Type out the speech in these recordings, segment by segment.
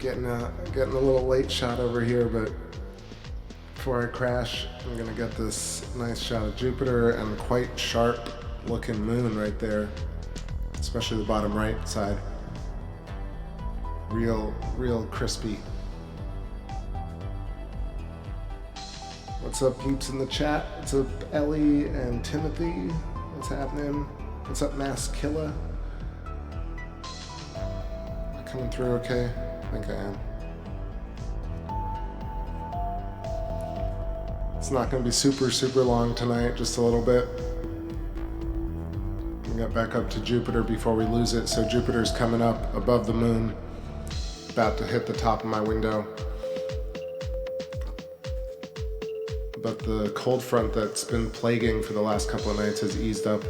getting a little late shot over here, but before I crash, I'm gonna get this nice shot of Jupiter and quite sharp looking moon right there, especially the bottom right side. Real crispy. What's up, peeps in the chat? What's up, Ellie and Timothy? What's happening? What's up, Maskilla? Am I coming through okay? I think I am. It's not going to be super long tonight, just a little bit. We'll get back up to Jupiter before we lose it. So Jupiter's coming up above the moon, about to hit the top of my window. But the cold front that's been plaguing for the last couple of nights has eased up.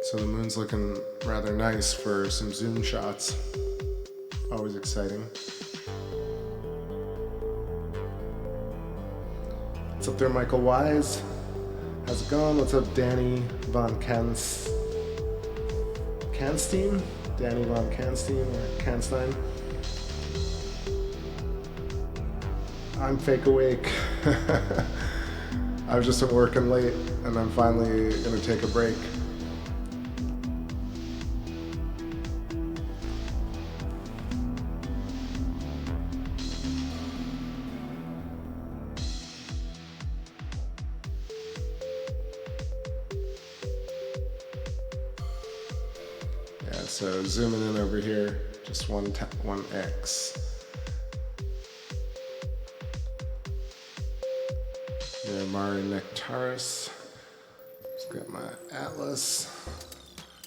So the moon's looking rather nice for some zoom shots. Always exciting. What's up there, Michael Wise? How's it going? What's up, Danny Von Kanstein? Danny Von Kanstein or Kanstein? I'm fake awake. I've just been working late and I'm finally gonna take a break. Yeah, so zooming in over here, just 1x. Yeah, Mari Nectaris. Just got my atlas.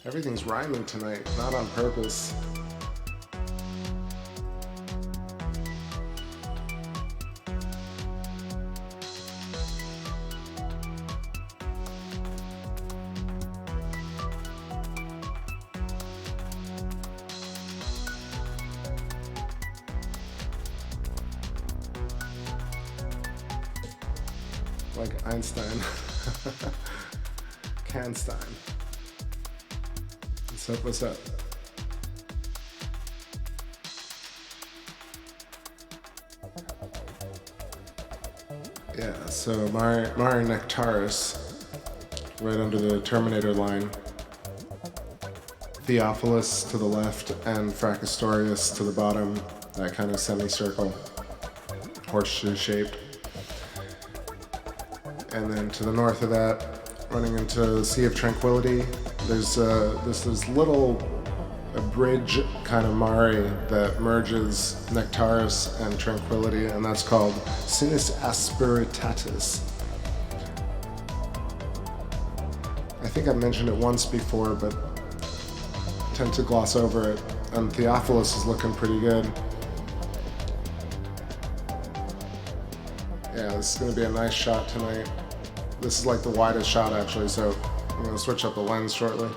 Everything's rhyming tonight, not on purpose. Like Einstein. Canstein. What's up? Yeah, so Mari Nectaris, right under the Terminator line. Theophilus to the left and Fracastorius to the bottom, that kind of semicircle, horseshoe shaped. And then to the north of that, running into the Sea of Tranquility, there's this little bridge kind of Mari that merges Nectaris and Tranquility, and that's called Sinus Asperitatis. I think I mentioned it once before, but I tend to gloss over it. And Theophilus is looking pretty good. Yeah, this is going to be a nice shot tonight. This is like the widest shot actually, so I'm going to switch up the lens shortly.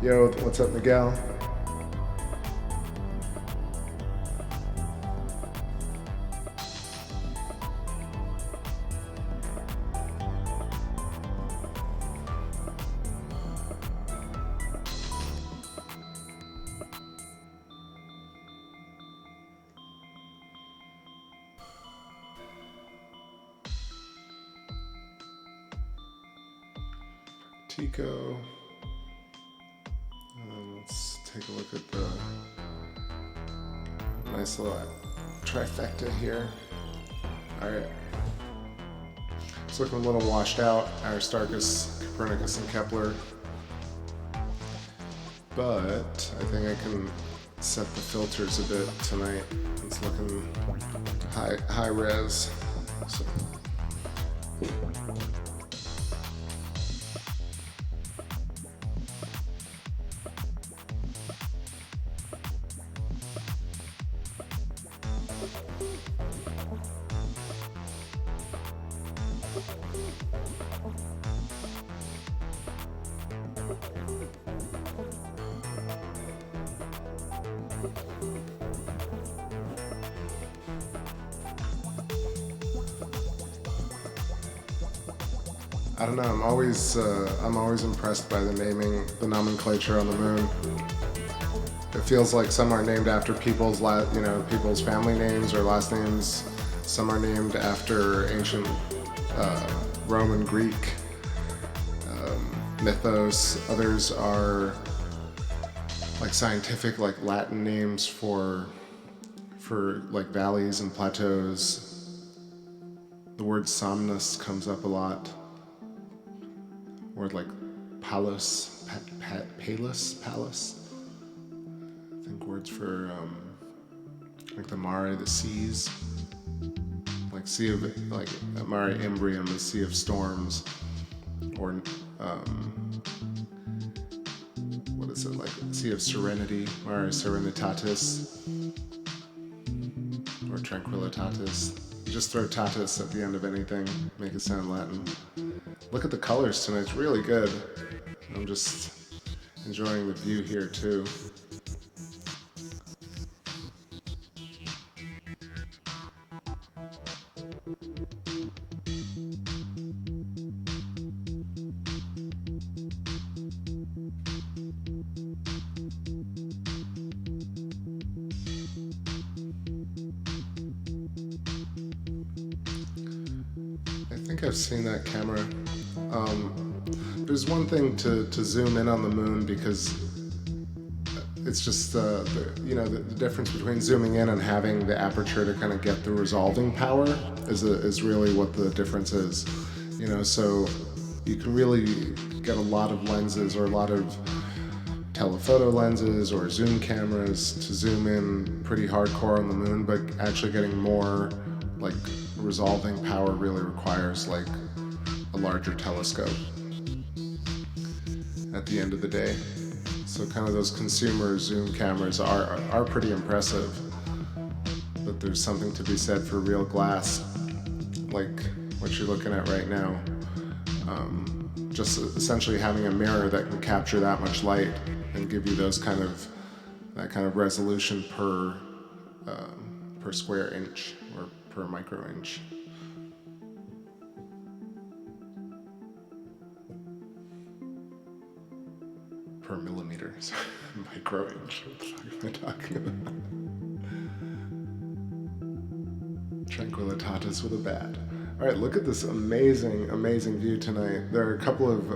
Yo, what's up, Miguel? Tico. Let's take a look at the nice little trifecta here. All right. It's looking a little washed out, Aristarchus, Copernicus, and Kepler. But I think I can set the filters a bit tonight. It's looking high res. So. I don't know, I'm always impressed by the naming, the nomenclature on the moon. feels like some are named after people's people's family names or last names. Some are named after ancient Roman, Greek mythos. Others are like scientific, like Latin names for like valleys and plateaus. The word somnus comes up a lot. Word like palus, palace. I think words for like the mare, the seas, like sea of like mare imbrium, the sea of storms, or what is it, like sea of serenity, mare serenitatis, or tranquillitatis. You just throw tatus at the end of anything, make it sound Latin. Look at the colors tonight, it's really good. I'm just enjoying the view here too. I think I've seen that camera. There's one thing to zoom in on the moon, because it's just the difference between zooming in and having the aperture to kind of get the resolving power is really what the difference is. So you can really get a lot of lenses or a lot of telephoto lenses or zoom cameras to zoom in pretty hardcore on the moon, but actually getting more like resolving power really requires like a larger telescope at the end of the day. So kind of those consumer zoom cameras are pretty impressive, but there's something to be said for real glass, like what you're looking at right now. Just essentially having a mirror that can capture that much light and give you that kind of resolution per square inch or per micro inch. Per millimeter, sorry, micro inch. What the fuck am I talking about? Tranquillitatis with a bat. All right, look at this amazing, amazing view tonight. There are a couple of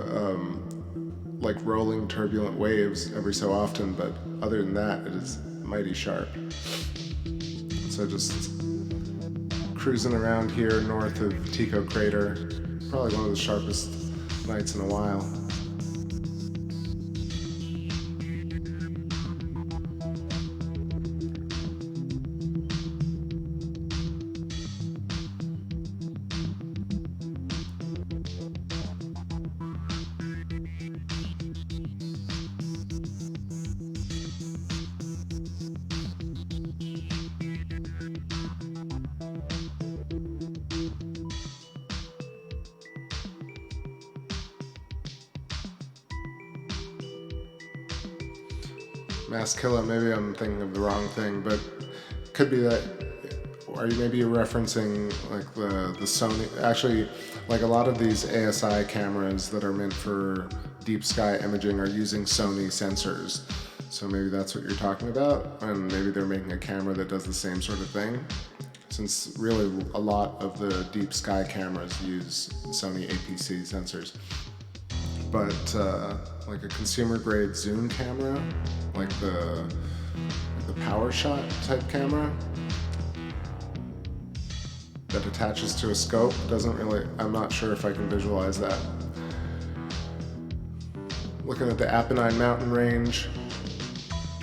like rolling turbulent waves every so often, but other than that, it is mighty sharp. So just cruising around here north of Tycho Crater, probably one of the sharpest nights in a while. Maskilla, maybe I'm thinking of the wrong thing, but it could be that, are you maybe referencing like the Sony, actually like a lot of these ASI cameras that are meant for deep sky imaging are using Sony sensors. So maybe that's what you're talking about, and maybe they're making a camera that does the same sort of thing, since really a lot of the deep sky cameras use Sony APC sensors. But like a consumer grade zoom camera, like the power shot type camera that attaches to a scope, doesn't really, I'm not sure if I can visualize that. Looking at the Apennine mountain range,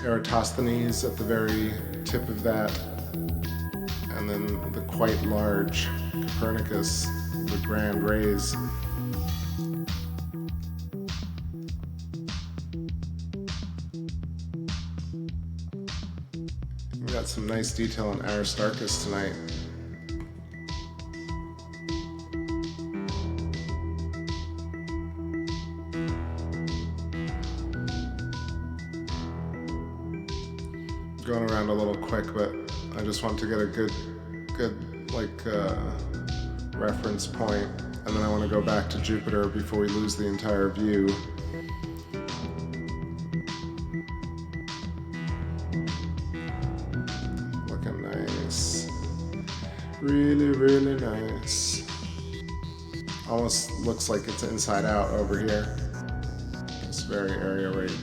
Eratosthenes at the very tip of that, and then the quite large Copernicus, the Grand Rays. We got some nice detail on Aristarchus tonight. Going around a little quick, but I just want to get a good like reference point, and then I want to go back to Jupiter before we lose the entire view. Really, really nice. Almost looks like it's inside out over here. It's very area rate.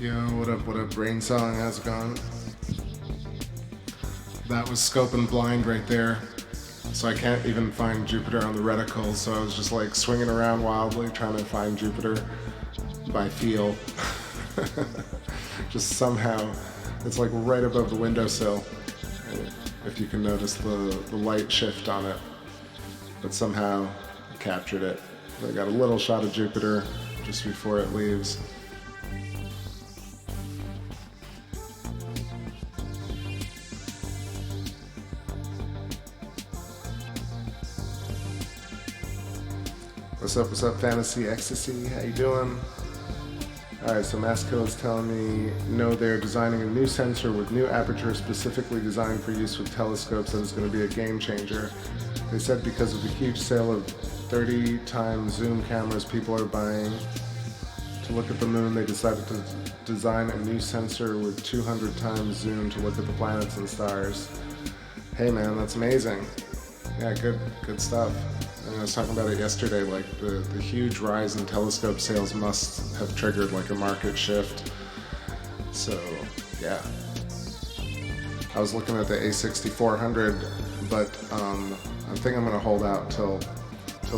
Yo, what up, Brain Song, how's it going? That was Scope and Blind right there. So I can't even find Jupiter on the reticle, so I was just like swinging around wildly trying to find Jupiter by feel. Just somehow, it's like right above the windowsill, if you can notice the light shift on it. But somehow I captured it. I got a little shot of Jupiter just before it leaves. What's up, Fantasy Ecstasy? How you doing? Alright, so Masco is telling me, no, they're designing a new sensor with new aperture specifically designed for use with telescopes that is going to be a game changer. They said because of the huge sale of 30 times zoom cameras people are buying to look at the moon, they decided to design a new sensor with 200 times zoom to look at the planets and stars. Hey man, that's amazing. Yeah, good stuff. And I was talking about it yesterday, like the huge rise in telescope sales must have triggered like a market shift. So yeah, I was looking at the A6400, but I think I'm gonna hold out till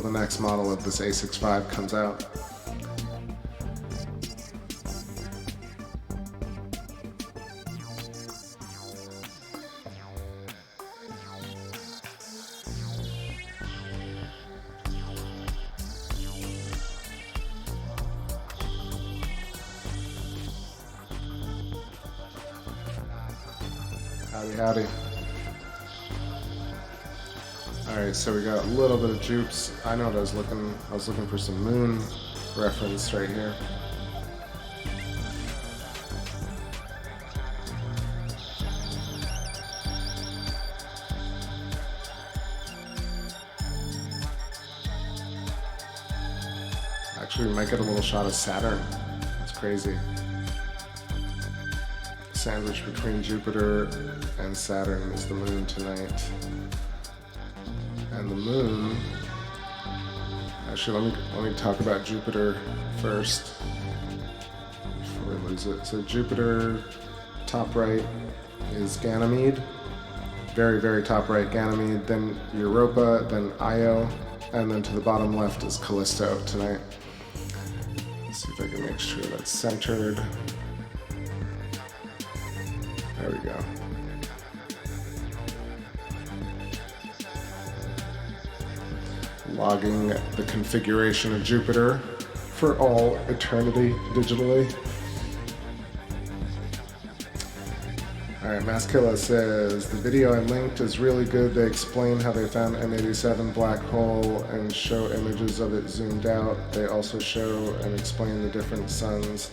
the next model of this A65 comes out. Howdy. All right, so we got a little bit of jupes. I know what I was looking. I was looking for some moon reference right here. Actually, we might get a little shot of Saturn. That's crazy. Sandwich between Jupiter and Saturn is the moon tonight. And the moon, actually let me talk about Jupiter first before we lose it. So Jupiter, top right is Ganymede, very, very top right Ganymede, then Europa, then Io, and then to the bottom left is Callisto tonight. Let's see if I can make sure that's centered. There we go. Logging the configuration of Jupiter for all eternity digitally. Alright, Maskilla says, the video I linked is really good. They explain how they found M87 black hole and show images of it zoomed out. They also show and explain the different suns.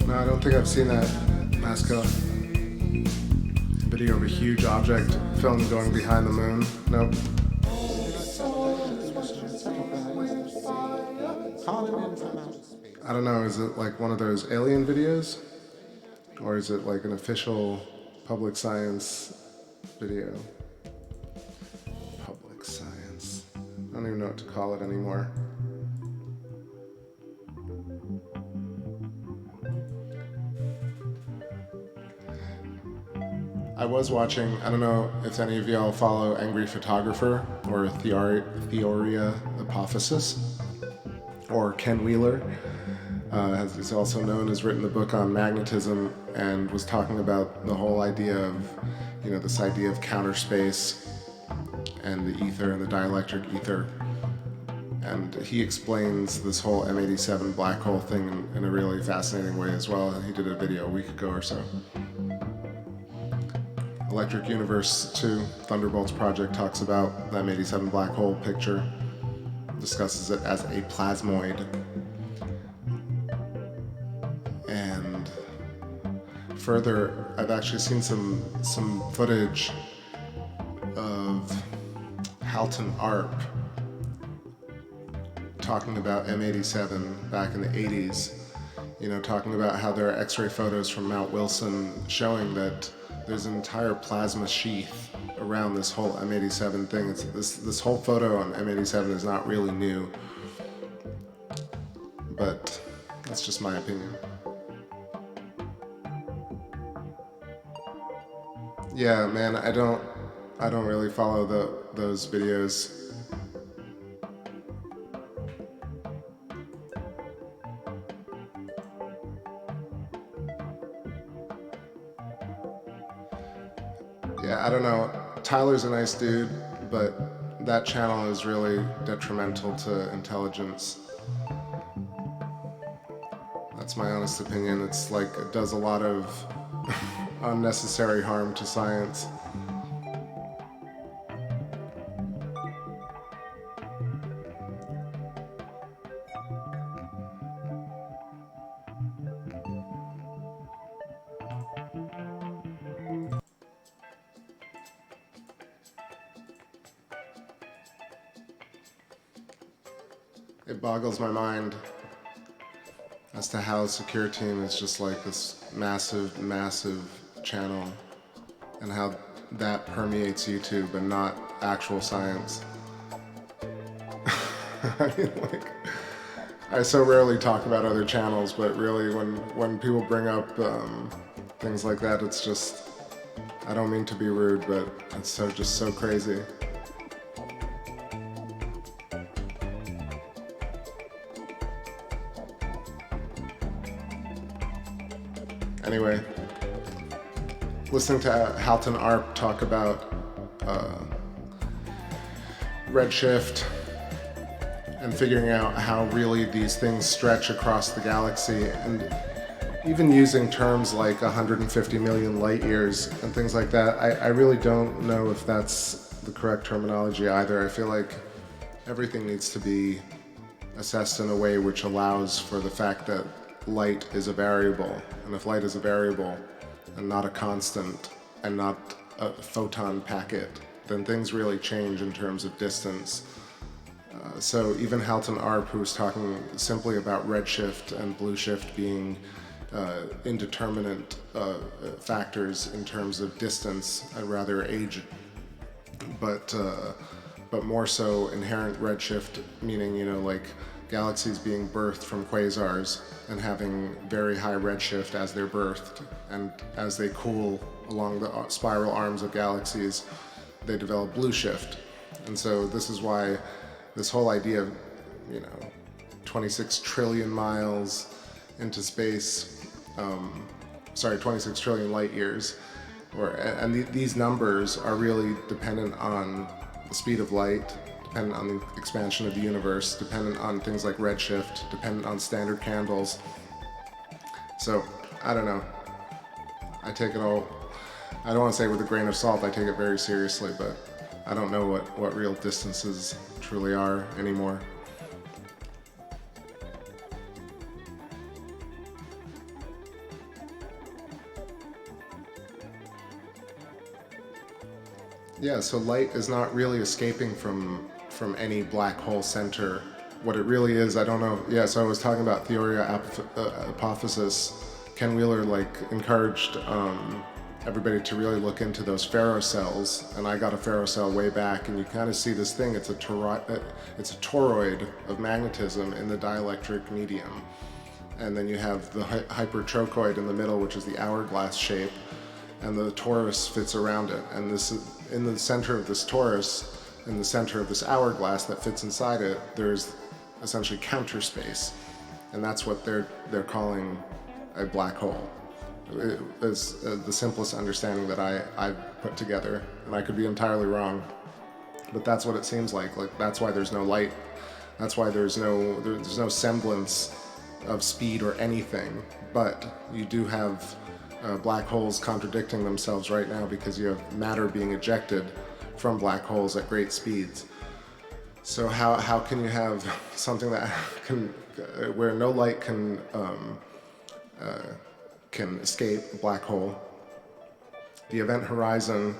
I don't think I've seen that Masco video of a huge object film going behind the moon. Nope. I don't know, is it like one of those alien videos? Or is it like an official public science video? Public science. I don't even know what to call it anymore. I was watching, I don't know if any of y'all follow Angry Photographer or Theoria Apophysis, or Ken Wheeler, as he's also known, has written the book on magnetism and was talking about the whole idea of, you know, this idea of counter space and the ether and the dielectric ether. And he explains this whole M87 black hole thing in a really fascinating way as well. And he did a video a week ago or so. Electric Universe 2, Thunderbolts Project, talks about the M87 black hole picture, discusses it as a plasmoid. And further, I've actually seen some footage of Halton Arp talking about M87 back in the 80s, you know, talking about how there are X-ray photos from Mount Wilson showing that there's an entire plasma sheath around this whole M87 thing. It's this whole photo on M87 is not really new, but that's just my opinion. Yeah, man, I don't really follow those videos. Yeah, I don't know. Tyler's a nice dude, but that channel is really detrimental to intelligence. That's my honest opinion. It's like it does a lot of unnecessary harm to science. It boggles my mind as to how Secure Team is just like this massive, massive channel, and how that permeates YouTube and not actual science. I mean, like, I so rarely talk about other channels, but really when people bring up things like that, it's just, I don't mean to be rude, but it's just so crazy. Anyway, listening to Halton Arp talk about redshift and figuring out how really these things stretch across the galaxy, and even using terms like 150 million light years and things like that, I really don't know if that's the correct terminology either. I feel like everything needs to be assessed in a way which allows for the fact that light is a variable, and if light is a variable and not a constant and not a photon packet, then things really change in terms of distance. So even Halton Arp, who was talking simply about redshift and blue shift being indeterminate factors in terms of distance, rather age, but more so inherent redshift, meaning, you know, like galaxies being birthed from quasars and having very high redshift as they're birthed, and as they cool along the spiral arms of galaxies, they develop blue shift. And so this is why this whole idea of, you know, 26 trillion miles into space, 26 trillion light years, these numbers are really dependent on the speed of light, dependent on the expansion of the universe, dependent on things like redshift, dependent on standard candles. So, I don't know. I take it all, I don't want to say with a grain of salt, I take it very seriously, but I don't know what real distances truly are anymore. Yeah, so light is not really escaping from any black hole center. What it really is, I don't know. Yeah, so I was talking about Theoria Apophysis. Ken Wheeler encouraged everybody to really look into those ferrocells, and I got a ferrocell way back, and you kind of see this thing. It's a toroid of magnetism in the dielectric medium, and then you have the hypertrochoid in the middle, which is the hourglass shape, and the torus fits around it. And this is in the center of this torus, in the center of this hourglass that fits inside it, there's essentially counter space, and that's what they're calling a black hole. It is the simplest understanding that I put together, and I could be entirely wrong, but that's what it seems like. Like, that's why there's no light. That's why there's no semblance of speed or anything. But you do have black holes contradicting themselves right now, because you have matter being ejected from black holes at great speeds. So how can you have something that where no light can escape a black hole? The event horizon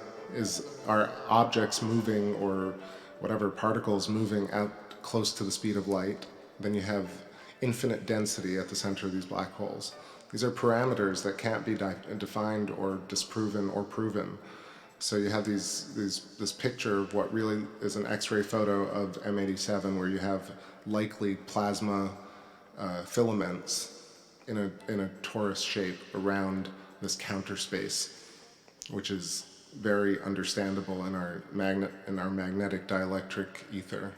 are objects moving, or whatever, particles moving out close to the speed of light. Then you have infinite density at the center of these black holes. These are parameters that can't be defined or disproven or proven. So you have this picture of what really is an X-ray photo of M87, where you have likely plasma filaments in a torus shape around this counter space, which is very understandable in our magnetic dielectric ether.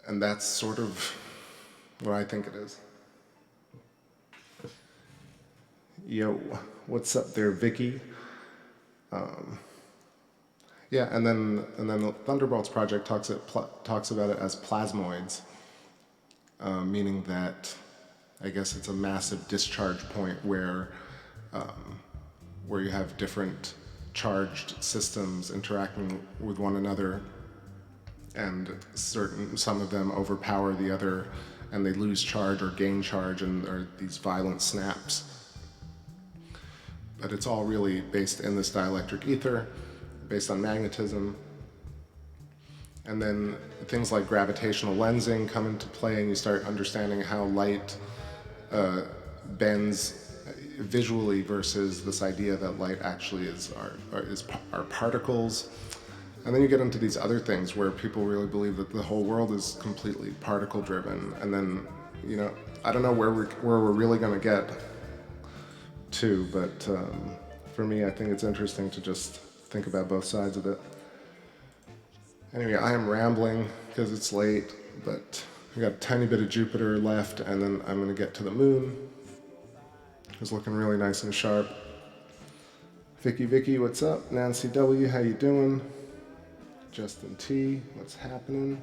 And that's sort of what I think it is. Yo, what's up there, Vicky? Yeah, and then the Thunderbolts project talks about it as plasmoids, meaning that I guess it's a massive discharge point where you have different charged systems interacting with one another, and some of them overpower the other, and they lose charge or gain charge, and there are these violent snaps. But it's all really based in this dielectric ether, based on magnetism. And then things like gravitational lensing come into play, and you start understanding how light bends visually versus this idea that light actually are particles. And then you get into these other things where people really believe that the whole world is completely particle driven. And then, I don't know where we're really going to get to, but for me, I think it's interesting to just think about both sides of it. Anyway, I am rambling because it's late, but we got a tiny bit of Jupiter left, and then I'm going to get to the moon. It's looking really nice and sharp. Vicky, what's up? Nancy W, how you doing? Justin T, what's happening?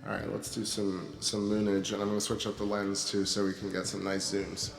All right, let's do some moonage, and I'm going to switch up the lens too so we can get some nice zooms.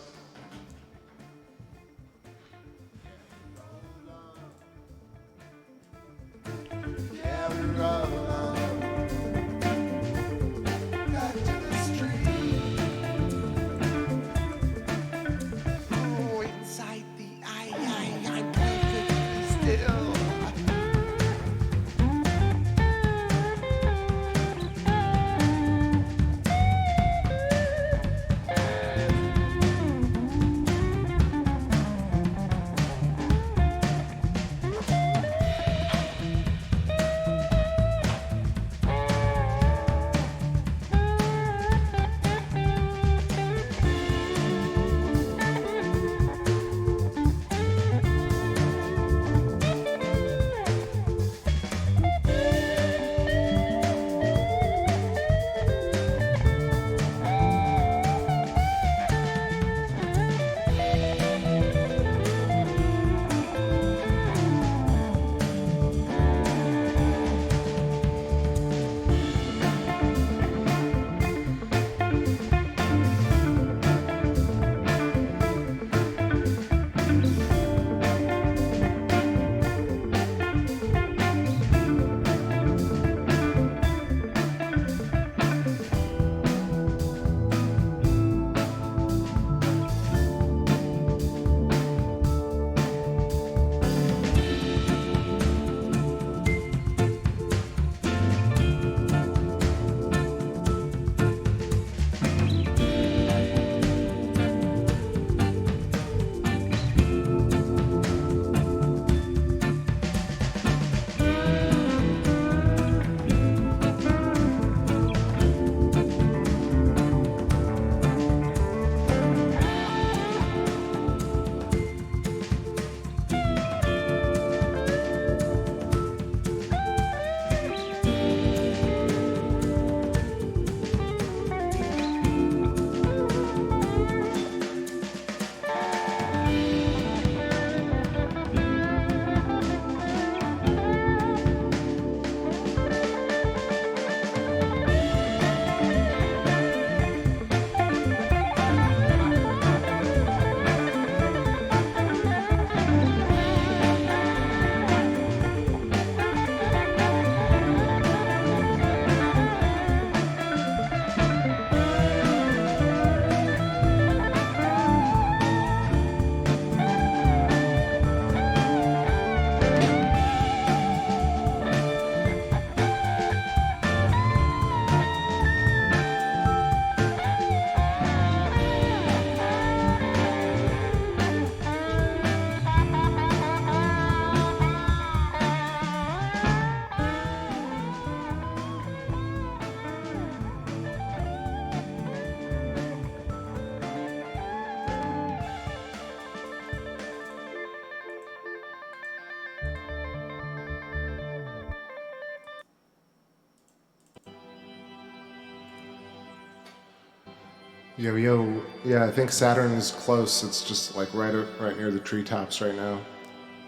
Yo, yo. Yeah, I think Saturn is close. It's just like right near the treetops right now,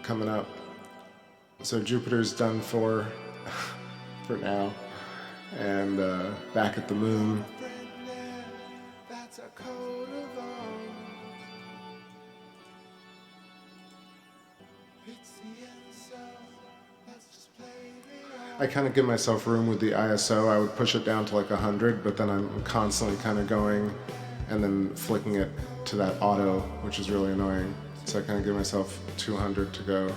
coming up. So Jupiter's done for now, and back at the moon. I kind of give myself room with the ISO. I would push it down to like 100, but then I'm constantly kind of going and then flicking it to that auto, which is really annoying. So I kind of give myself 200 to go.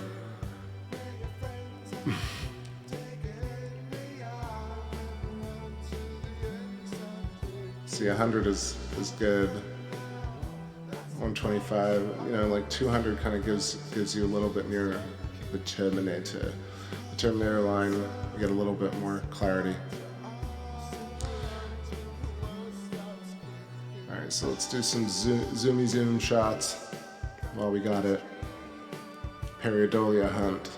See, 100 is good. 125, you know, like 200 kind of gives you a little bit near the Terminator. The Terminator line, you get a little bit more clarity. Alright, so let's do some zoomy zoom shots while we got it. Pareidolia hunt.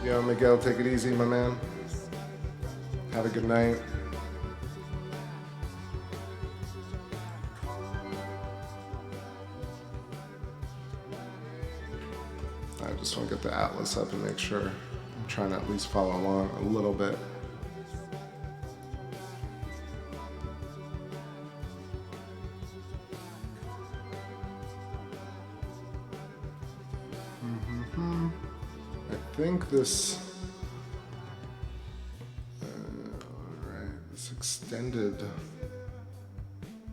Yo, Miguel, take it easy, my man. Have a good night. I just want to get the atlas up and make sure I'm trying to at least follow along a little bit. I think this, alright, this extended,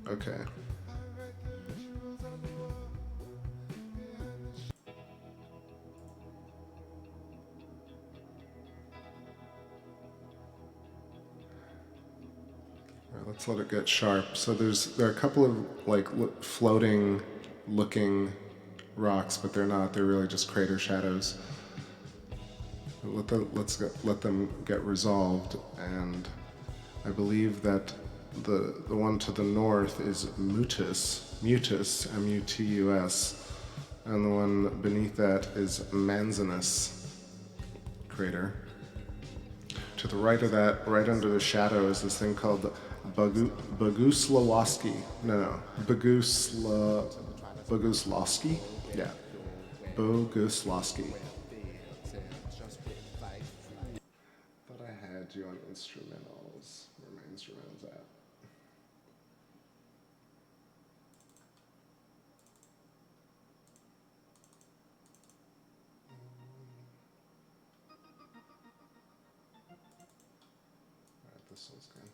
okay. Alright, let's let it get sharp. So there are a couple of like floating looking rocks, but they're not, they're really just crater shadows. Let's let them get resolved, and I believe that the one to the north is Mutus, M-U-T-U-S, and the one beneath that is Manzinus crater. To the right of that, right under the shadow, is this thing called Boguslawski. Boguslawski? Yeah, Boguslawski. You on instrumentals. Where are my instrumentals at? Alright, this one's good.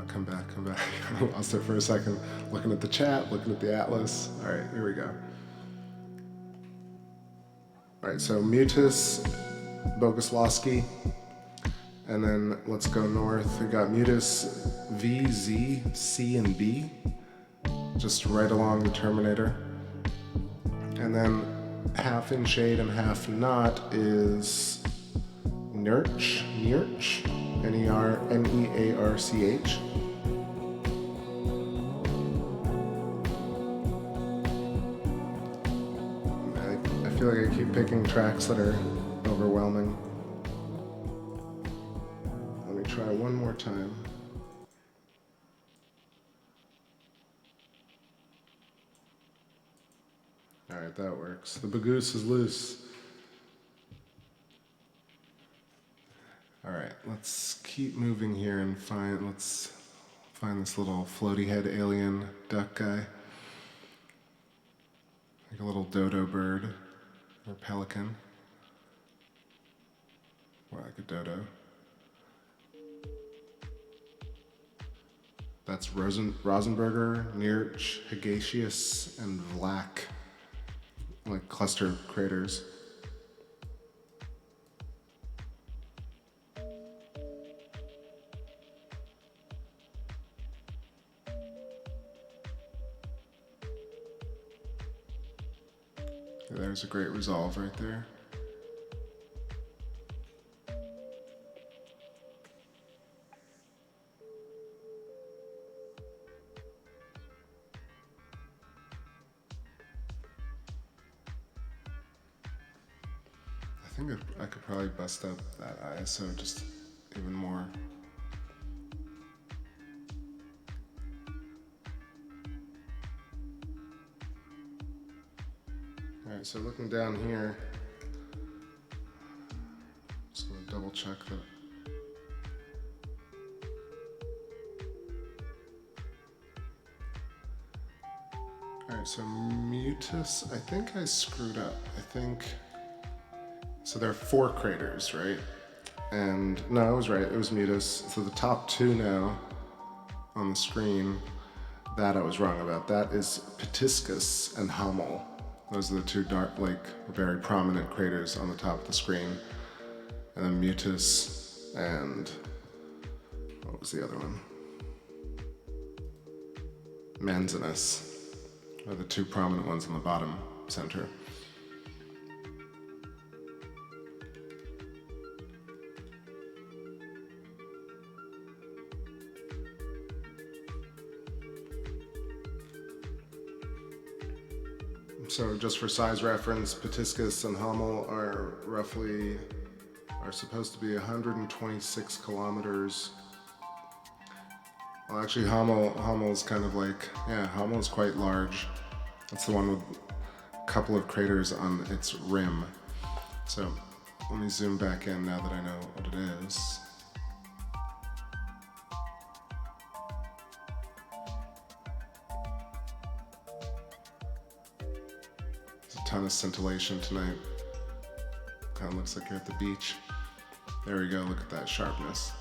Come back. I lost it for a second. Looking at the chat, looking at the atlas. All right, here we go. All right, so Mutus, Boguslawski, and then let's go north. We got Mutus, V, Z, C, and B, just right along the Terminator. And then half in shade and half not is Nearch, Nearch. I feel like I keep picking tracks that are overwhelming. Let me try one more time. All right, that works. The Bagoose is loose. All right, let's keep moving here and let's find this little floaty head alien duck guy. Like a little dodo bird or pelican. Or like a dodo. That's Rosenberger, Nearch, Higaceous, and Vlack. Like cluster craters. There's a great resolve right there. think I could probably bust up that ISO just even more. Alright, so looking down here, just gonna double check that. Alright, so Mutus, I think I screwed up. So there are 4 craters, right? And no, I was right, it was Mutus. So the top 2 now on the screen, that I was wrong about. That is Pitiscus and Hummel. Those are the 2 dark, like, very prominent craters on the top of the screen. And then Mutus and, what was the other one? Manzinus are the 2 prominent ones in the bottom center. So just for size reference, Pitiscus and Hummel are supposed to be 126 kilometers. Well, actually, Hummel's kind of like, yeah, Hummel's quite large. That's the one with a couple of craters on its rim. So let me zoom back in now that I know what it is. There's a ton of scintillation tonight. Kind of looks like you're at the beach. There we go, look at that sharpness.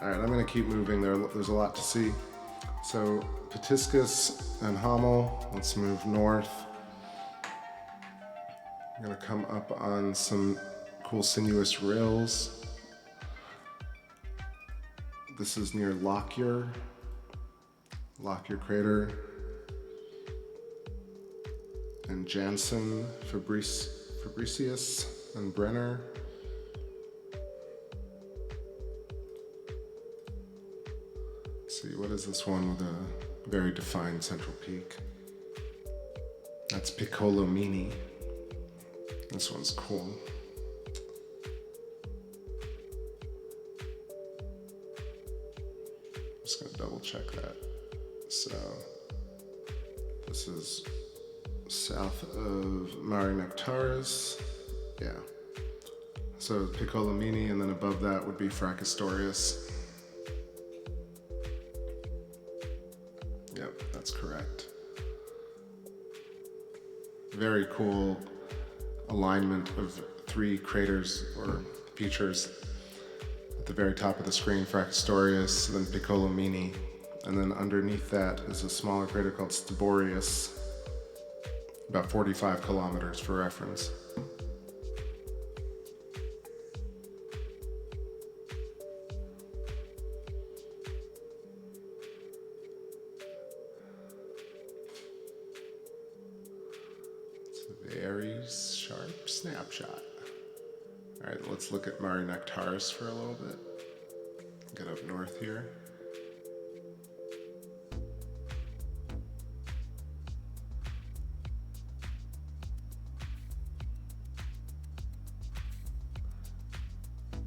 All right, I'm gonna keep moving. There's a lot to see. So Pitiscus and Hummel, let's move north. I'm gonna come up on some cool sinuous rills. This is near Lockyer crater, and Janssen, Fabricius, and Brenner. Let's see, what is this one with a very defined central peak? That's Piccolomini. This one's cool. I'm just gonna double check that. So, this is south of Mare Nectaris. Yeah. So Piccolomini, and then above that would be Fracastorius. Yep, that's correct. Very cool alignment of 3 craters or features. At the very top of the screen, Fracastorius, then Piccolomini, and then underneath that is a smaller crater called Staborius, about 45 kilometers for reference. It's a very sharp snapshot. All right, let's look at Mare Nectaris for a little bit. Get up north here.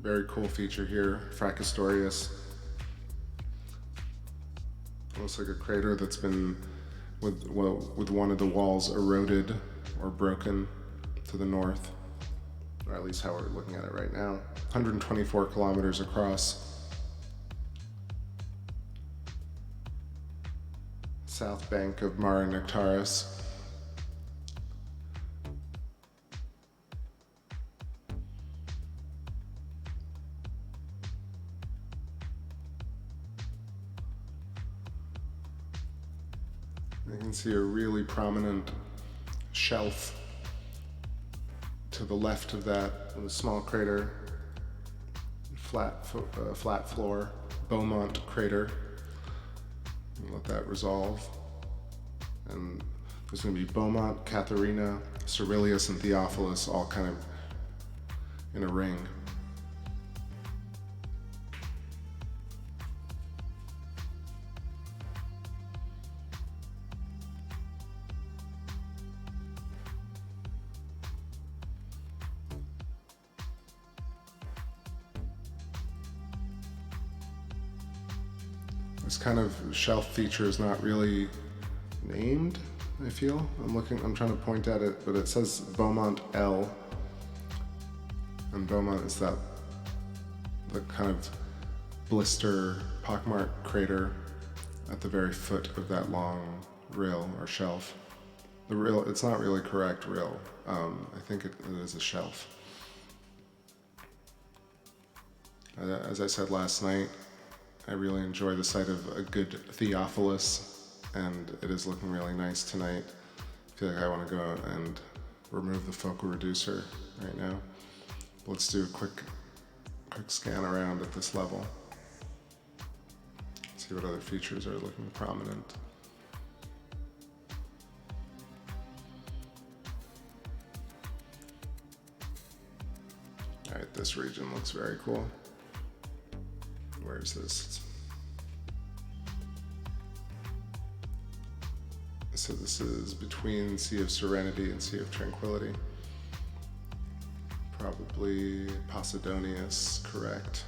Very cool feature here, Fracastorius. Looks like a crater that's been with one of the walls eroded or broken to the north, or at least how we're looking at it right now. 124 kilometers across. South bank of Mare Nectaris. You can see a really prominent shelf to the left of that, with a small crater, flat floor, Beaumont crater. Let that resolve. And there's going to be Beaumont, Katharina, Cerilius, and Theophilus all kind of in a ring. This kind of shelf feature is not really named, I feel. I'm trying to point at it, but it says Beaumont L. And Beaumont is the kind of blister pockmark crater at the very foot of that long rail or shelf. The rail, it's not really correct rail. I think it is a shelf. As I said last night, I really enjoy the sight of a good Theophilus, and it is looking really nice tonight. I feel like I want to go and remove the focal reducer right now. Let's do a quick scan around at this level. See what other features are looking prominent. All right, this region looks very cool. Where is this? So this is between Sea of Serenity and Sea of Tranquility. Probably Posidonius, correct.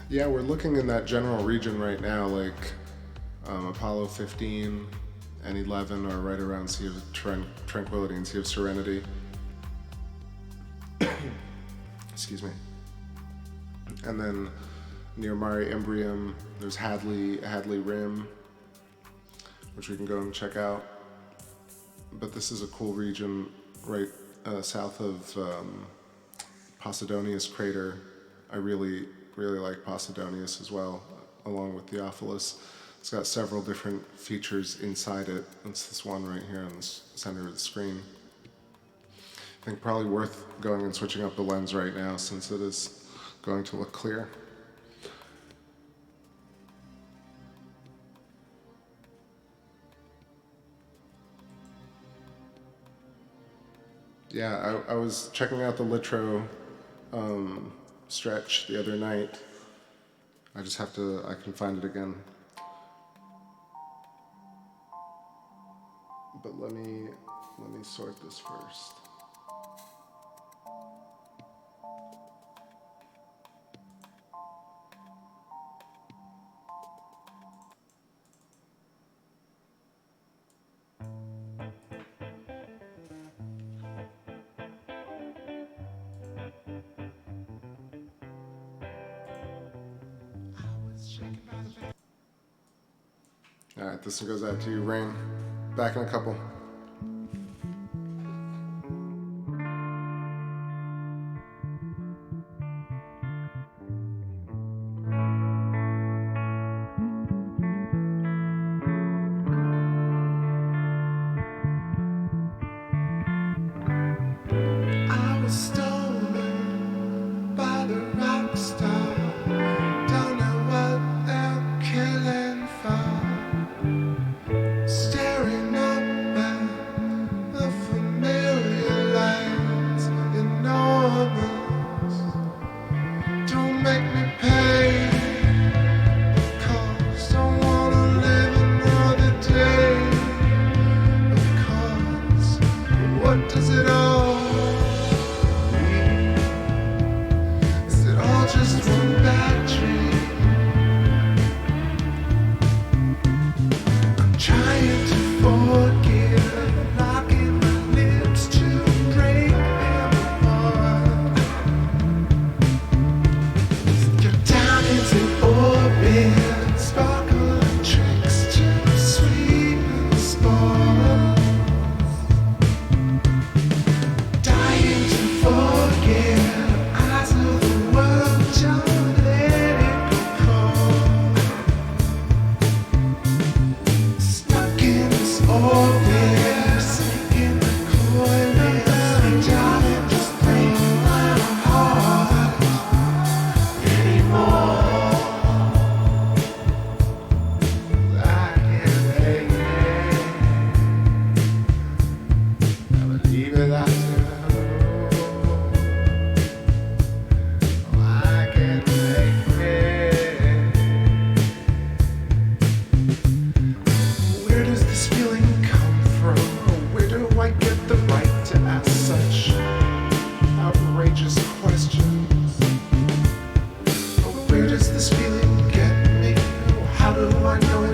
Yeah, we're looking in that general region right now, like Apollo 15 and 11 are right around Sea of Tranquility and Sea of Serenity. Excuse me. And then near Mare Imbrium, there's Hadley Rim, which we can go and check out. But this is a cool region right south of Posidonius crater. I really like Posidonius as well, along with Theophilus. It's got several different features inside it. It's this one right here on the center of the screen. I think probably worth going and switching up the lens right now since it is going to look clear. Yeah, I was checking out the Litro stretch the other night. I can find it again. But let me sort this first. All right, this one goes out to you, Rain. Back in a couple. I was stolen by the rock star. Don't know what they're killing for. Staring up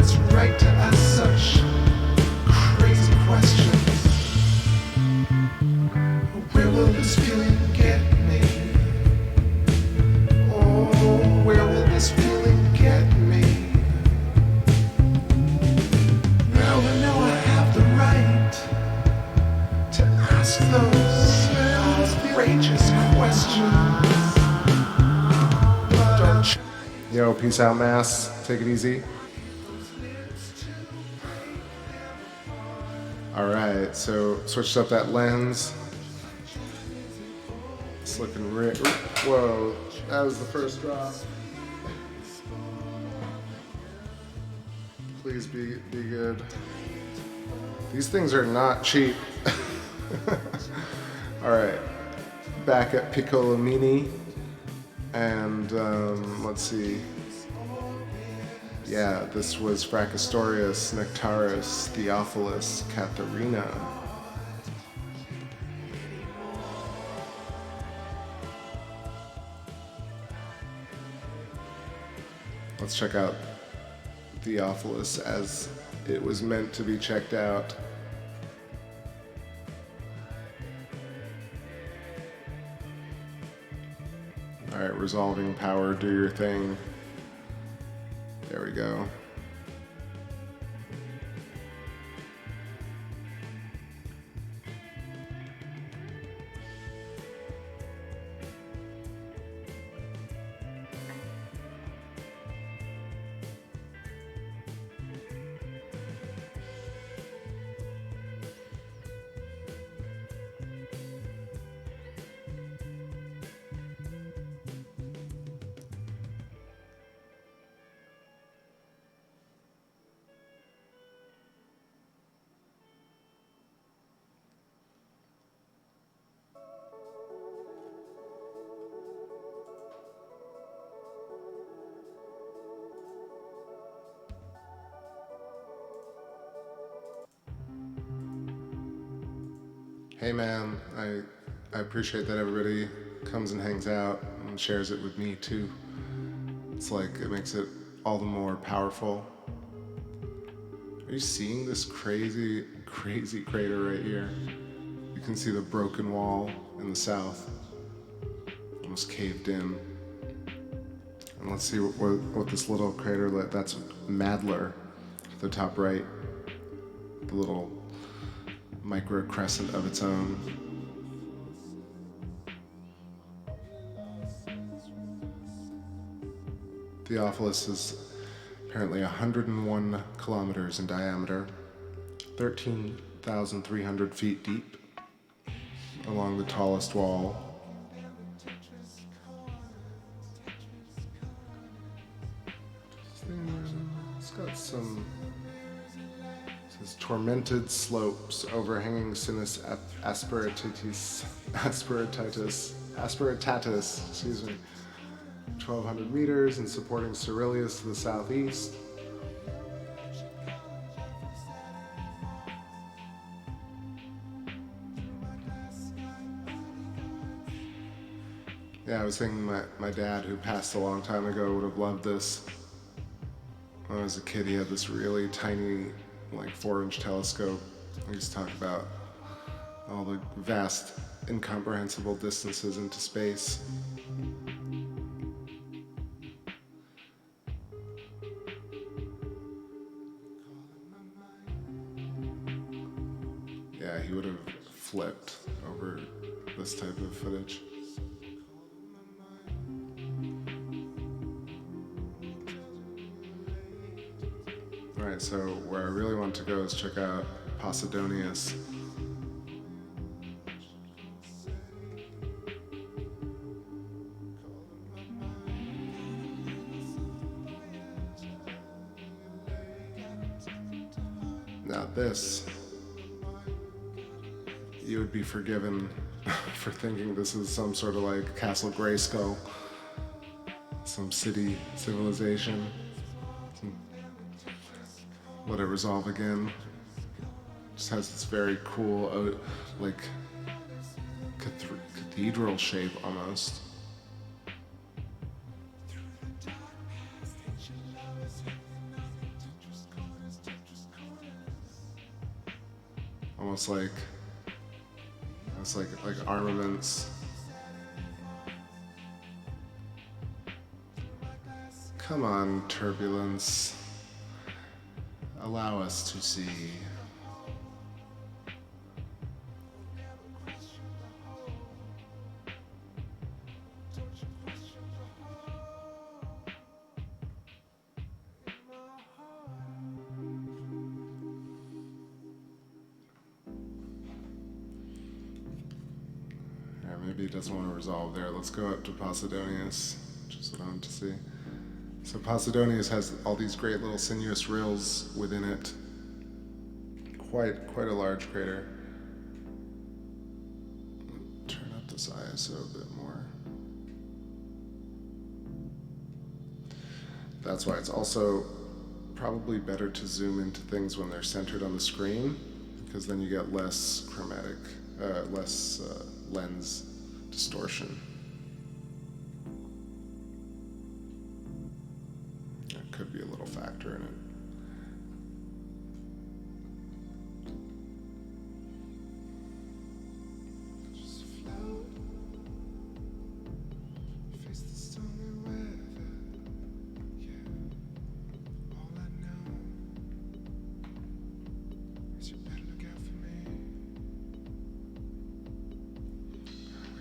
it's right to ask such crazy questions. Where will this feeling get me? Oh, where will this feeling get me? Now I know I have the right to ask those outrageous questions. Don't you? Yo, peace out, mass. Take it easy. All right, so switched up that lens. It's looking whoa, that was the first drop. Please be good. These things are not cheap. All right, back at Piccolomini, and let's see. Yeah, this was Fracastorius, Nectaris, Theophilus, Katharina. Let's check out Theophilus as it was meant to be checked out. All right, resolving power, do your thing. There we go. Hey man, I appreciate that everybody comes and hangs out and shares it with me too. It's like, it makes it all the more powerful. Are you seeing this crazy crater right here? You can see the broken wall in the south, almost caved in. And let's see what this little crater, that's Madler at the top right, the little micro crescent of its own. Theophilus is apparently 101 kilometers in diameter, 13,300 feet deep along the tallest wall. It's got some tormented slopes overhanging sinus asperatus, excuse me, 1,200 meters, and supporting Cerilius to the southeast. Yeah, I was thinking my dad, who passed a long time ago, would have loved this. When I was a kid, he had this really tiny, like 4-inch telescope. We used to talk about all the vast, incomprehensible distances into space. Yeah, he would have flipped over this type of footage. Alright, so where I really want to go is check out Posidonius. Now this, you would be forgiven for thinking this is some sort of like Castle Grayskull, some city civilization. Let it resolve again. Just has this very cool, like, cathedral shape almost. almost like it's like armaments. Come on, turbulence. Allow us to see. Maybe it doesn't want to resolve there. Let's go up to Posidonius, which is what I want to see. So Posidonius has all these great little sinuous rills within it. Quite a large crater. Turn up this ISO a bit more. That's why it's also probably better to zoom into things when they're centered on the screen, because then you get less chromatic, less lens distortion. That could be a little factor in it. Just float, face the stormy weather. Yeah, all I know is you better look out for me.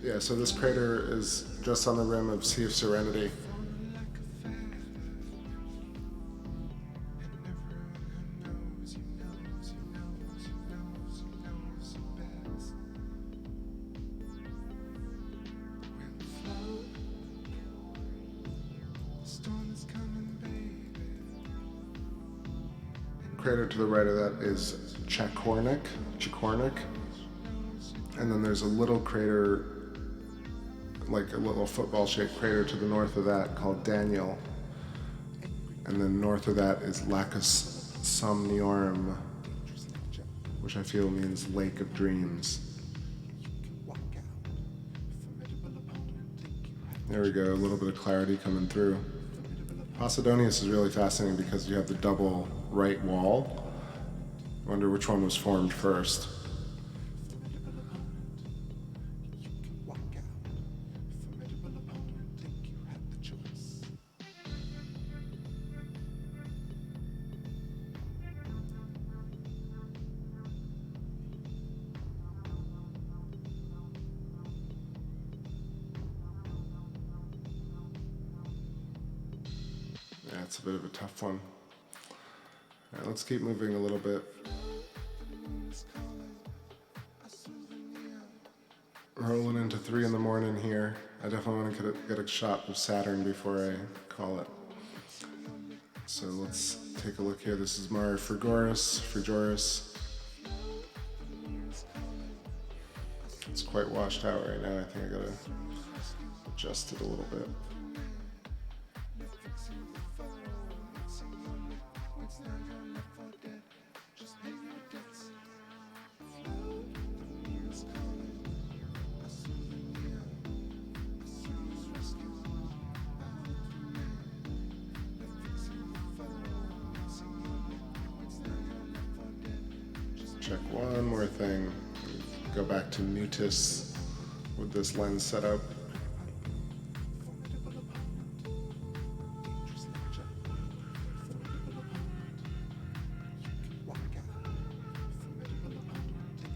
Yeah, so this crater is just on the rim of Sea of Serenity. Crater to the right of that is Chakornik, and then there's a little crater, like a little football-shaped crater to the north of that called Daniel, and then north of that is Lacus Somniorum, which I feel means Lake of Dreams. There we go, a little bit of clarity coming through. Posidonius is really fascinating because you have the double right wall. I wonder which one was formed first. Yeah, it's a bit of a tough one. All right, let's keep moving a little bit. Rolling into 3 in the morning here. I definitely want to get a shot of Saturn before I call it. So let's take a look here. This is Mare Frigoris. It's quite washed out right now. I think I gotta adjust it a little bit. Check one more thing. Go back to Mutis with this lens setup.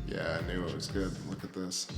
Yeah, I knew it was good. Look at this.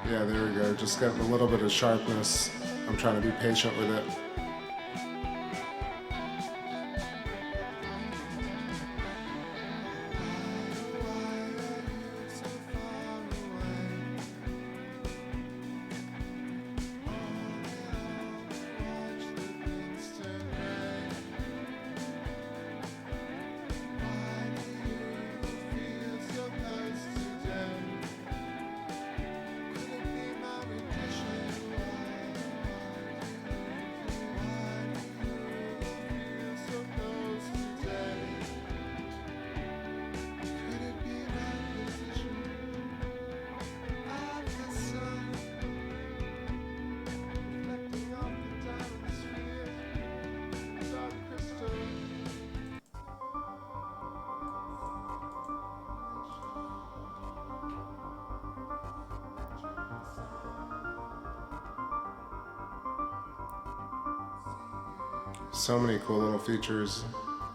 Yeah, there we go. Just getting a little bit of sharpness. I'm trying to be patient with it. So many cool little features.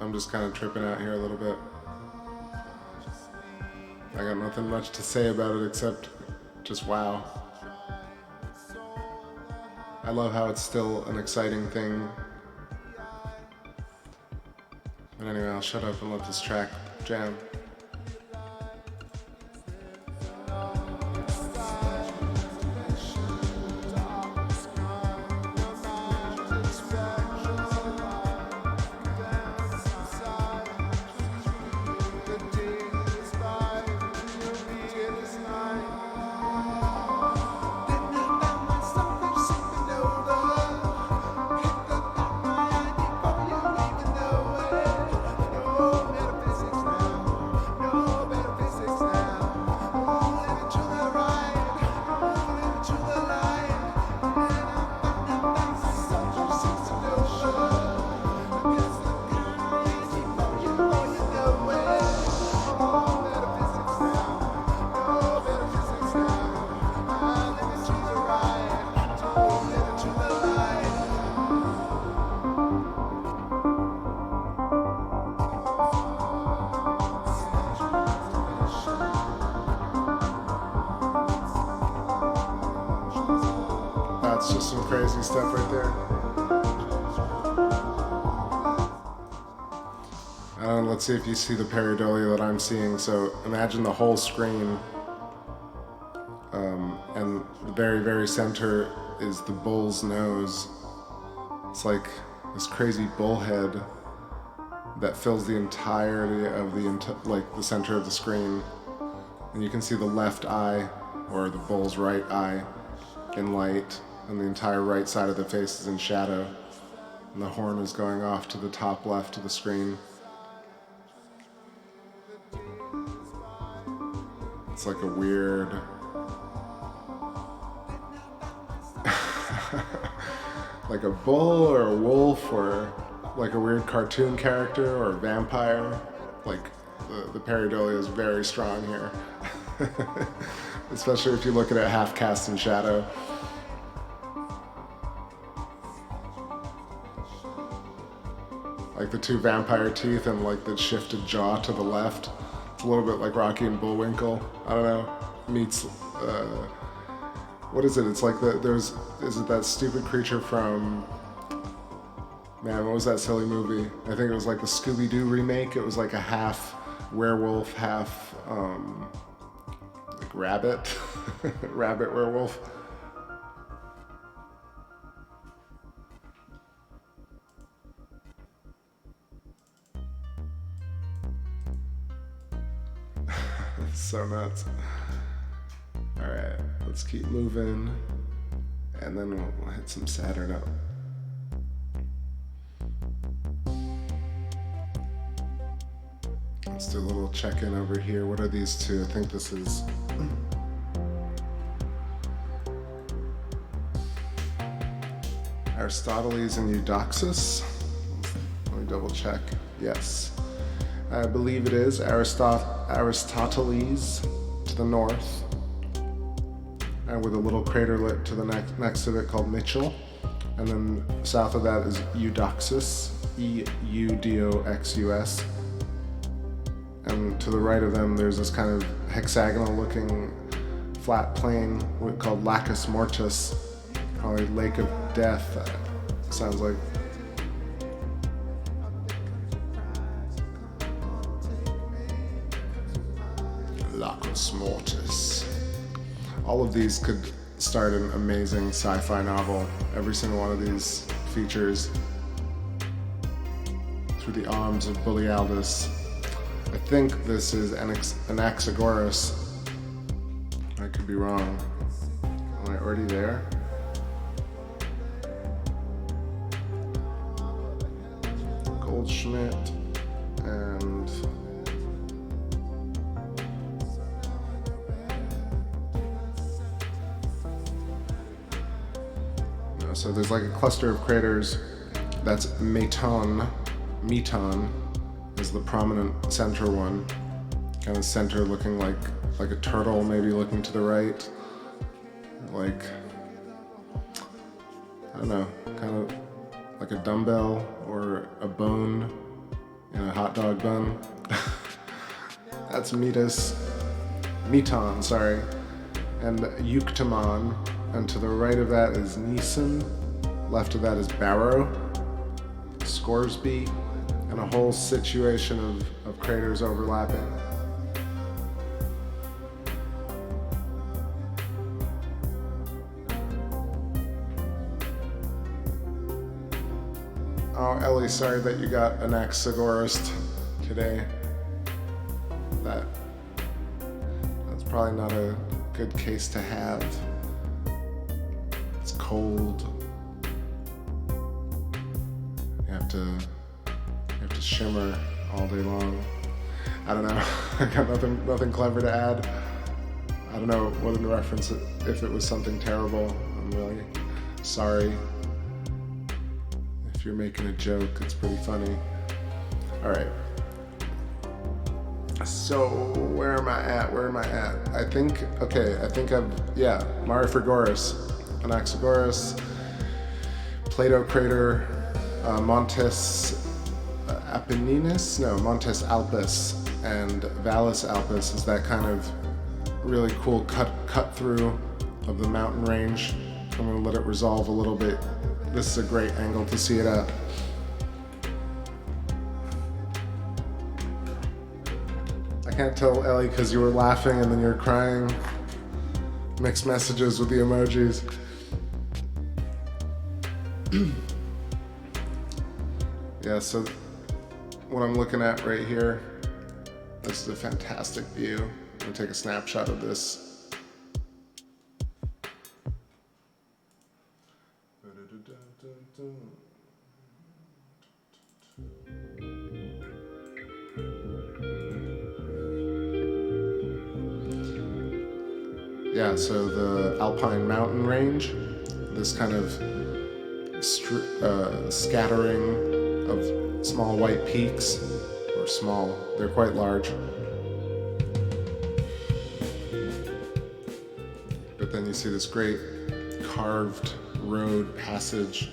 I'm just kind of tripping out here a little bit. I got nothing much to say about it except just wow. I love how it's still an exciting thing. But anyway, I'll shut up and let this track jam. That's just some crazy stuff right there. Let's see if you see the pareidolia that I'm seeing. So imagine the whole screen, and the very, very center is the bull's nose. It's like this crazy bullhead that fills the entirety of the center of the screen. And you can see the left eye, or the bull's right eye, in light, and the entire right side of the face is in shadow. And the horn is going off to the top left of the screen. It's like a weird... like a bull or a wolf, or like a weird cartoon character or a vampire. Like the pareidolia is very strong here. Especially if you look at it half cast in shadow. Like the two vampire teeth and like the shifted jaw to the left. It's a little bit like Rocky and Bullwinkle. I don't know. Meets, what is it? It's like is it that stupid creature from, man, what was that silly movie? I think it was like the Scooby-Doo remake. It was like a half werewolf, half, like rabbit. Rabbit werewolf. So nuts. All right, let's keep moving, and then we'll hit some Saturn up. Let's do a little check-in over here. What are these two? I think this is Aristoteles and Eudoxus. Let me double check. Yes. I believe it is Aristoteles to the north, and with a little craterlet to the next to it called Mitchell, and then south of that is Eudoxus, Eudoxus, and to the right of them there's this kind of hexagonal looking flat plain called Lacus Mortis, probably Lake of Death, sounds like. Lacus Mortis. All of these could start an amazing sci-fi novel. Every single one of these features through the arms of Bully Aldous. I think this is Anaxagoras. I could be wrong. Am I already there? Goldschmidt and no, so there's like a cluster of craters. That's Meton. Meton is the prominent center one. Kind of center looking like a turtle, maybe looking to the right. Like, I don't know, kind of like a dumbbell or a bone in a hot dog bun. That's Meton, sorry. And Euctemon, and to the right of that is Neeson, left of that is Barrow, Scoresby, and a whole situation of craters overlapping. Oh, Ellie, sorry that you got Anaxagoras today. That's probably not a good case to have. It's cold. You have to shimmer all day long. I don't know. I got nothing clever to add. I don't know what in reference, if it was something terrible. I'm really sorry. If you're making a joke, it's pretty funny. All right. So where am I at? I think Marifragoras, Anaxagoras, Plato crater, Montes Montes Alpus, and Valles Alpus is that kind of really cool cut through of the mountain range. I'm gonna let it resolve a little bit. This is a great angle to see it at. I can't tell, Ellie, because you were laughing and then you're crying. Mixed messages with the emojis. Yeah, so what I'm looking at right here, this is a fantastic view. I'm gonna take a snapshot of this. Yeah, so the Alpine mountain range, this kind of scattering of small white peaks, or small, they're quite large. But then you see this great carved road passage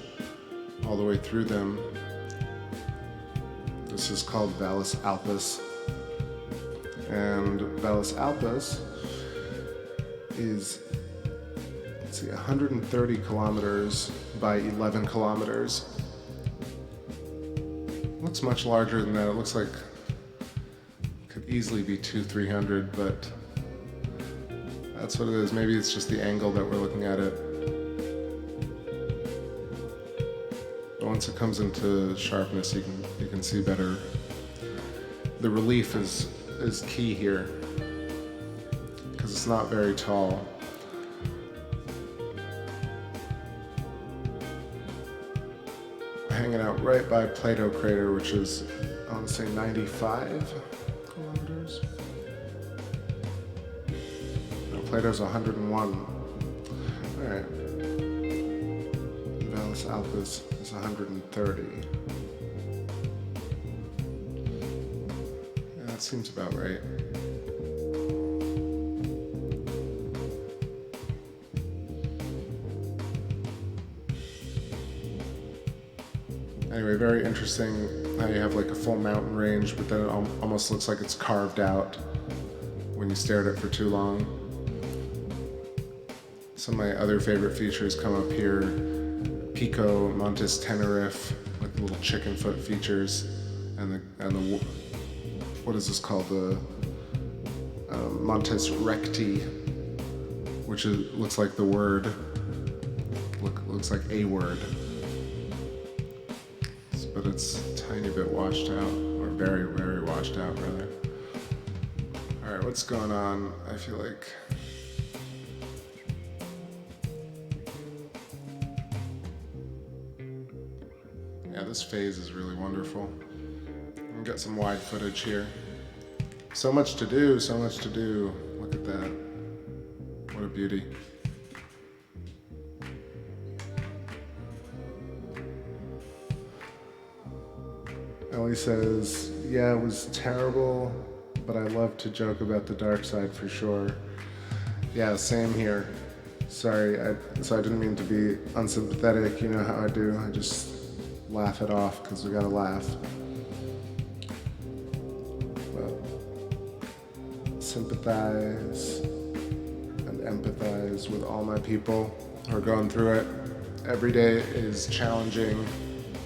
all the way through them. This is called Valles Alpus. And Valles Alpus is, let's see, 130 kilometers by 11 kilometers. Looks much larger than that. It looks like it could easily be 200-300, but that's what it is. Maybe it's just the angle that we're looking at it. But once it comes into sharpness, you can see better. The relief is key here, because it's not very tall. Hanging out right by Plato crater, which is, I want to say, 95 kilometers. No, Plato's 101. All right. Valles Alpus is 130. Yeah, that seems about right. Anyway, very interesting how you have like a full mountain range, but then it almost looks like it's carved out when you stare at it for too long. Some of my other favorite features come up here. Pico Montes Tenerife with little chicken foot features, and the what is this called? The Montes Recti, which looks like the word. Looks like a word, but it's a tiny bit washed out, or very, very washed out, rather. All right, what's going on? I feel like this phase is really wonderful. We'll get some wide footage here. So much to do, so much to do. Look at that. What a beauty. Ellie says, yeah, it was terrible, but I love to joke about the dark side for sure. Yeah, same here. Sorry, I didn't mean to be unsympathetic. You know how I do. I just laugh it off because we gotta laugh. But sympathize and empathize with all my people who are going through it. Every day is challenging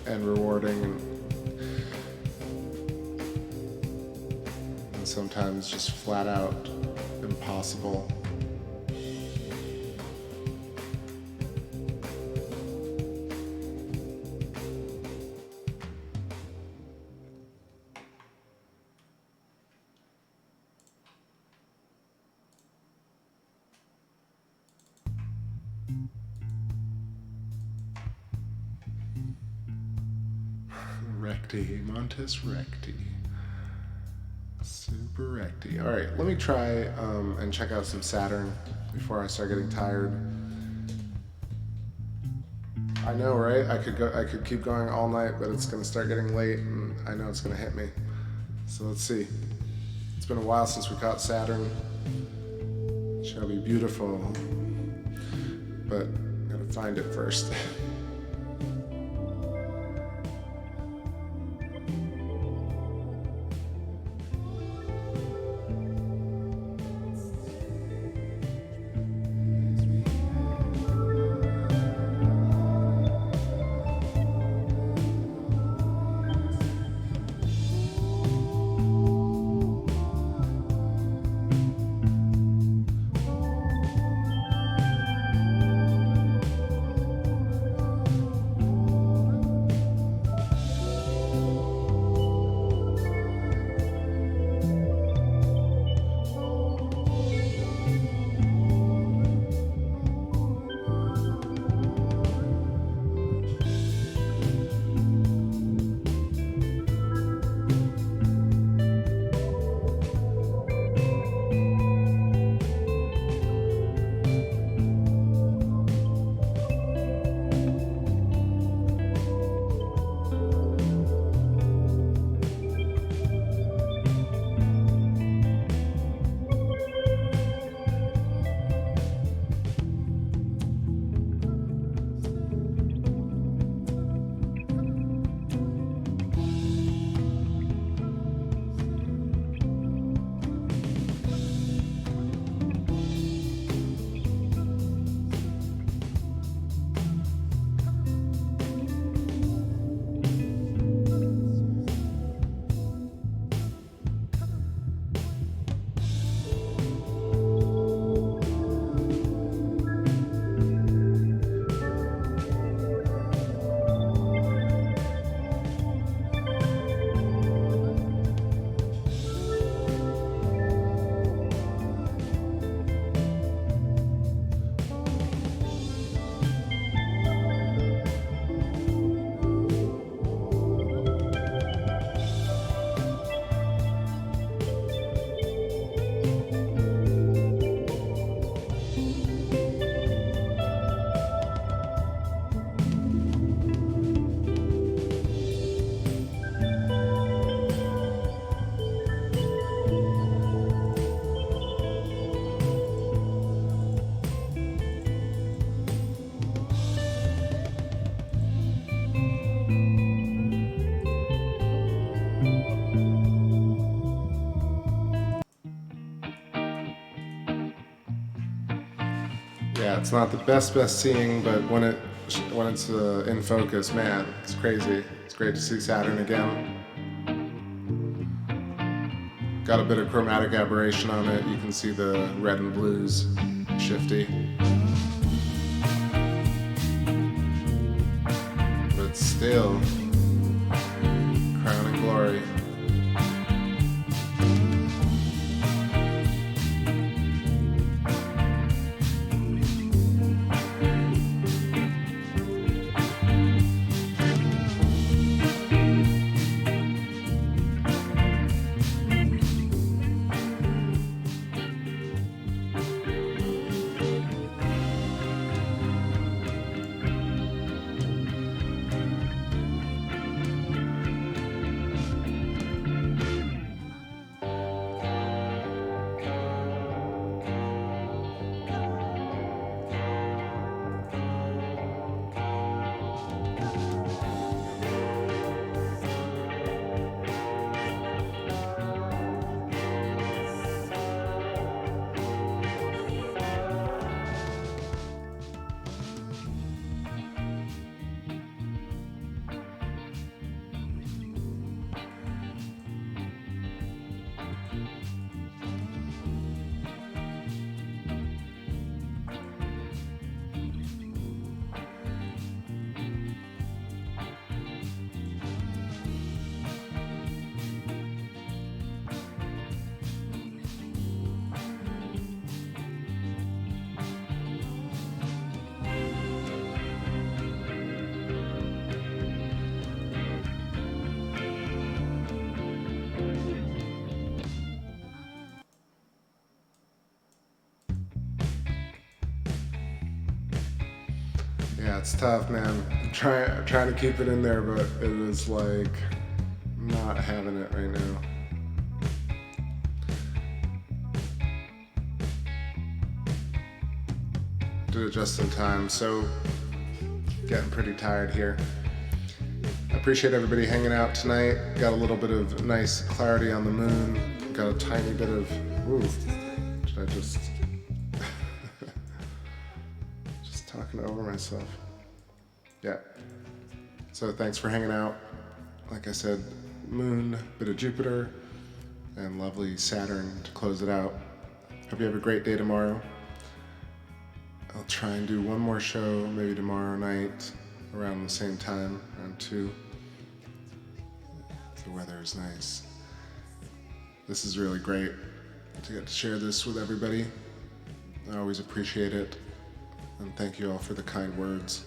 and rewarding, and sometimes just flat out impossible. Recti, Montes Recti. Super recti. All right, let me try and check out some Saturn before I start getting tired. I know, right? I could keep going all night, but it's gonna start getting late, and I know it's gonna hit me. So let's see. It's been a while since we caught Saturn. It shall be beautiful, but I'm gonna find it first. Yeah, it's not the best seeing, but when it's in focus, man, it's crazy. It's great to see Saturn again. Got a bit of chromatic aberration on it. You can see the red and blues shifty. But still, crowning glory. Yeah, it's tough, man. I'm trying to keep it in there, but it is like not having it right now. Did it just in time, so getting pretty tired here. I appreciate everybody hanging out tonight. Got a little bit of nice clarity on the moon. Got a tiny bit of, ooh, did I just talking over myself. Yeah. So thanks for hanging out. Like I said, moon, bit of Jupiter, and lovely Saturn to close it out. Hope you have a great day tomorrow. I'll try and do one more show maybe tomorrow night around the same time, around 2. The weather is nice. This is really great to get to share this with everybody. I always appreciate it. And thank you all for the kind words.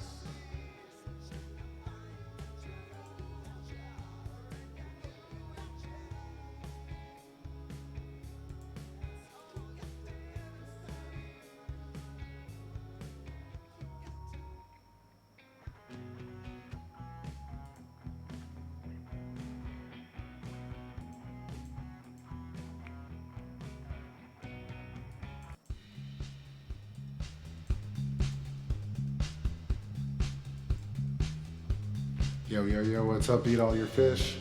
Yo, what's up? Eat all your fish.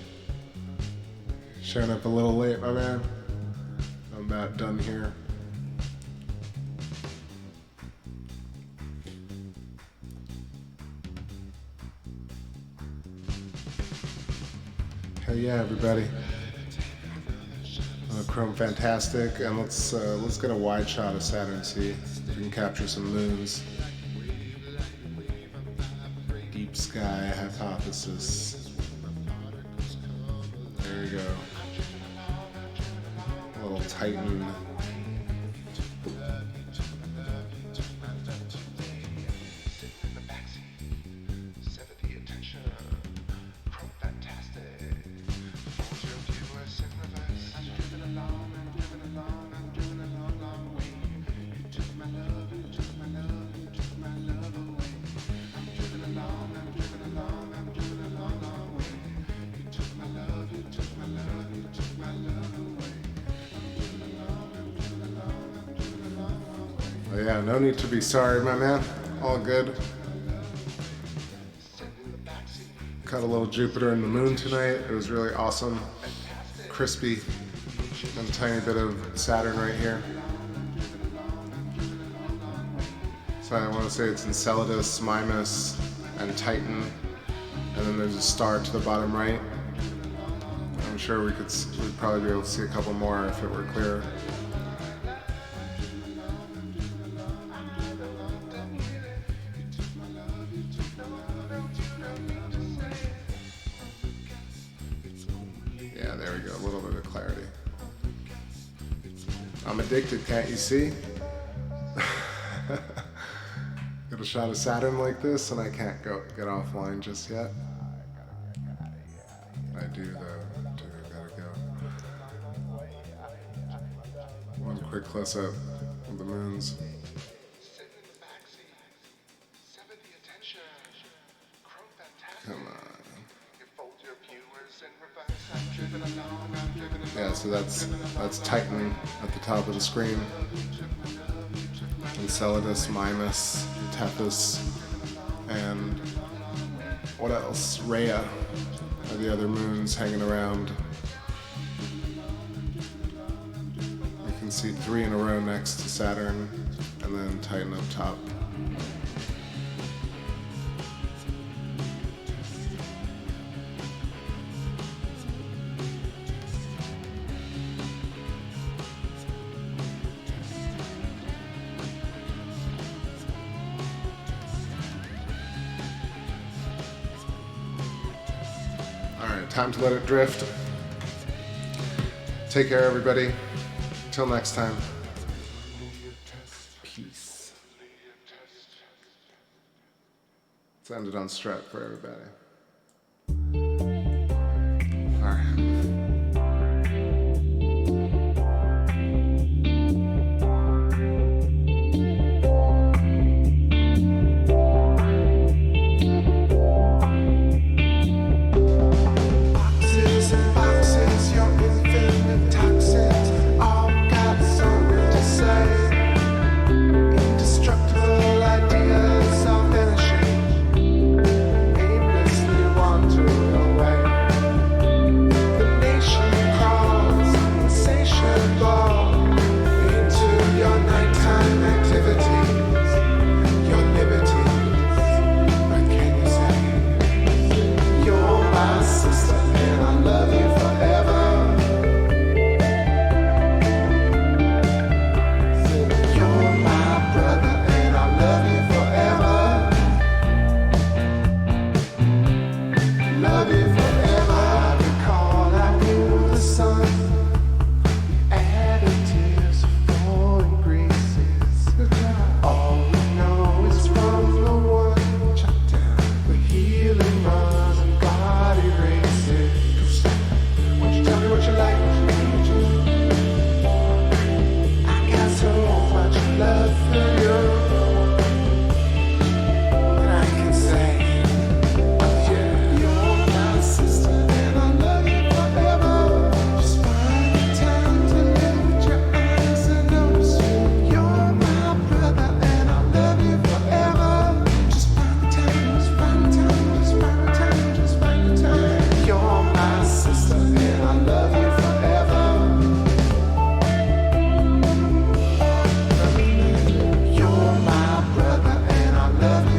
Showing up a little late, my man. I'm about done here. Hell yeah, everybody. Chrome fantastic, and let's get a wide shot of Saturn, see if we can capture some moons. Deep sky hypothesis. There you go. A little Titan. Oh yeah, no need to be sorry, my man. All good. Caught a little Jupiter and the moon tonight. It was really awesome. Crispy. And a tiny bit of Saturn right here. So I want to say it's Enceladus, Mimas, and Titan, and then there's a star to the bottom right. I'm sure we'd probably be able to see a couple more if it were clear. Yeah, there we go, a little bit of clarity. I'm addicted, can't you see? Get a shot of Saturn like this and I can't get offline just yet. I do though, gotta go. One quick close up of the moons. Come on. Yeah, so that's Titan at the top of the screen. Enceladus, Mimas, Tethys, and what else? Rhea are the other moons hanging around. You can see 3 in a row next to Saturn, and then Titan up top. Time to let it drift. Take care, everybody. Till next time. Peace. Let's end it on strut for everybody. All right. Love